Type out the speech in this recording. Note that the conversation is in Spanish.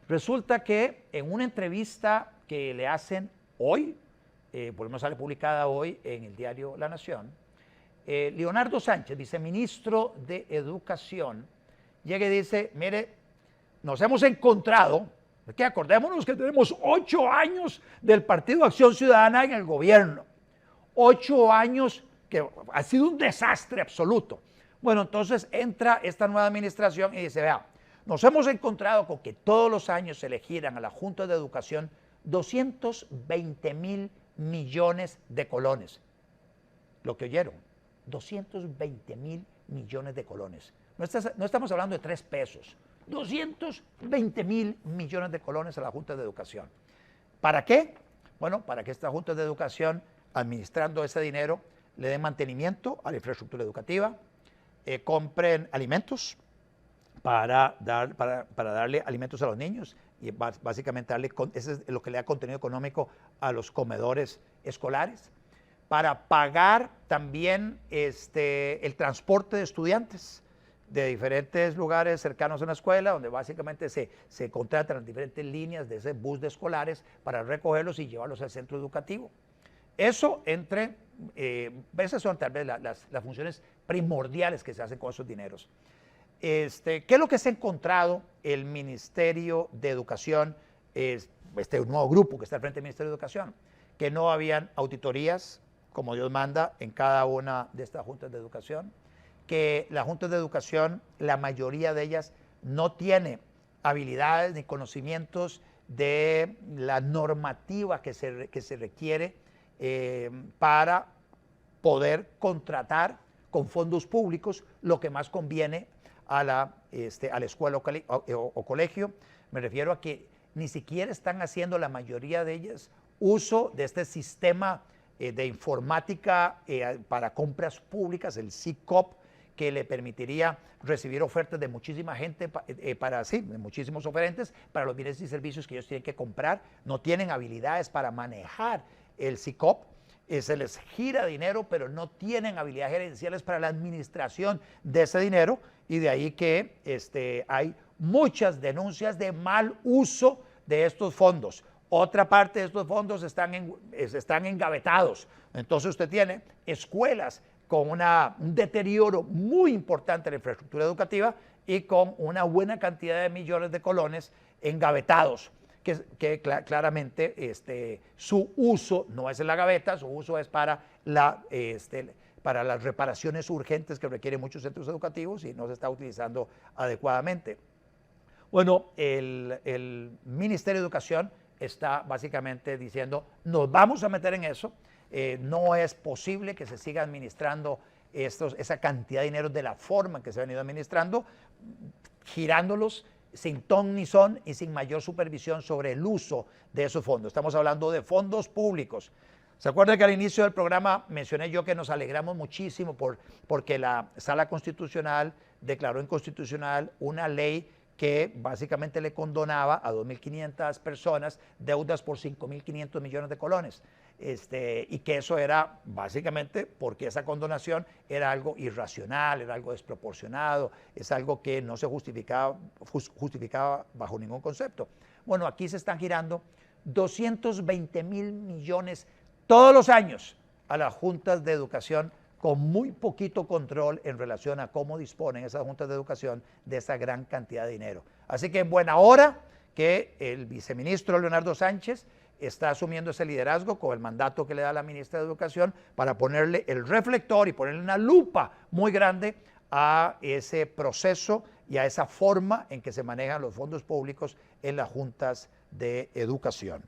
Resulta que en una entrevista que le hacen hoy, por lo menos sale publicada hoy en el diario La Nación, Leonardo Sánchez, viceministro de Educación, llega y dice, mire, nos hemos encontrado, que acordémonos que tenemos 8 años del Partido Acción Ciudadana en el gobierno, 8 años que ha sido un desastre absoluto. Bueno, entonces entra esta nueva administración y dice, vea, nos hemos encontrado con que todos los años se elegieran a la Junta de Educación 220.000 millones de colones. Lo que oyeron, 220.000 millones de colones. No estamos hablando de 3 pesos, 220.000 millones de colones a la Junta de Educación. ¿Para qué? Bueno, para que esta Junta de Educación, administrando ese dinero, le den mantenimiento a la infraestructura educativa, compren alimentos para darle alimentos a los niños y básicamente ese es lo que le da contenido económico a los comedores escolares, para pagar también el transporte de estudiantes de diferentes lugares cercanos a una escuela, donde básicamente se contratan diferentes líneas de ese bus de escolares para recogerlos y llevarlos al centro educativo. Eso esas son tal vez las funciones primordiales que se hacen con esos dineros. ¿Qué es lo que se ha encontrado el Ministerio de Educación, este nuevo grupo que está al frente del Ministerio de Educación? Que no habían auditorías, como Dios manda, en cada una de estas juntas de educación, que las juntas de educación, la mayoría de ellas, no tiene habilidades ni conocimientos de la normativa que se requiere para poder contratar con fondos públicos lo que más conviene a la escuela o colegio. Me refiero a que ni siquiera están haciendo la mayoría de ellas uso de este sistema de informática para compras públicas, el SICOP, que le permitiría recibir ofertas de muchísima gente, de muchísimos oferentes para los bienes y servicios que ellos tienen que comprar. No tienen habilidades para manejar el SICOP, se les gira dinero, pero no tienen habilidades gerenciales para la administración de ese dinero, y de ahí que hay muchas denuncias de mal uso de estos fondos. Otra parte de estos fondos están engavetados. Entonces usted tiene escuelas con un deterioro muy importante en la infraestructura educativa y con una buena cantidad de millones de colones engavetados, que claramente su uso no es en la gaveta, su uso es para las reparaciones urgentes que requieren muchos centros educativos y no se está utilizando adecuadamente. Bueno, el Ministerio de Educación está básicamente diciendo, nos vamos a meter en eso, no es posible que se siga administrando esa cantidad de dinero de la forma en que se ha venido administrando, girándolos sin ton ni son y sin mayor supervisión sobre el uso de esos fondos. Estamos hablando de fondos públicos. ¿Se acuerdan que al inicio del programa mencioné yo que nos alegramos muchísimo porque la Sala Constitucional declaró inconstitucional una ley que básicamente le condonaba a 2.500 personas deudas por 5.500 millones de colones? Y que eso era básicamente porque esa condonación era algo irracional, era algo desproporcionado, es algo que no se justificaba bajo ningún concepto. Bueno, aquí se están girando 220.000 millones todos los años a las juntas de educación, con muy poquito control en relación a cómo disponen esas juntas de educación de esa gran cantidad de dinero. Así que en buena hora que el viceministro Leonardo Sánchez está asumiendo ese liderazgo con el mandato que le da la ministra de Educación para ponerle el reflector y ponerle una lupa muy grande a ese proceso y a esa forma en que se manejan los fondos públicos en las juntas de educación.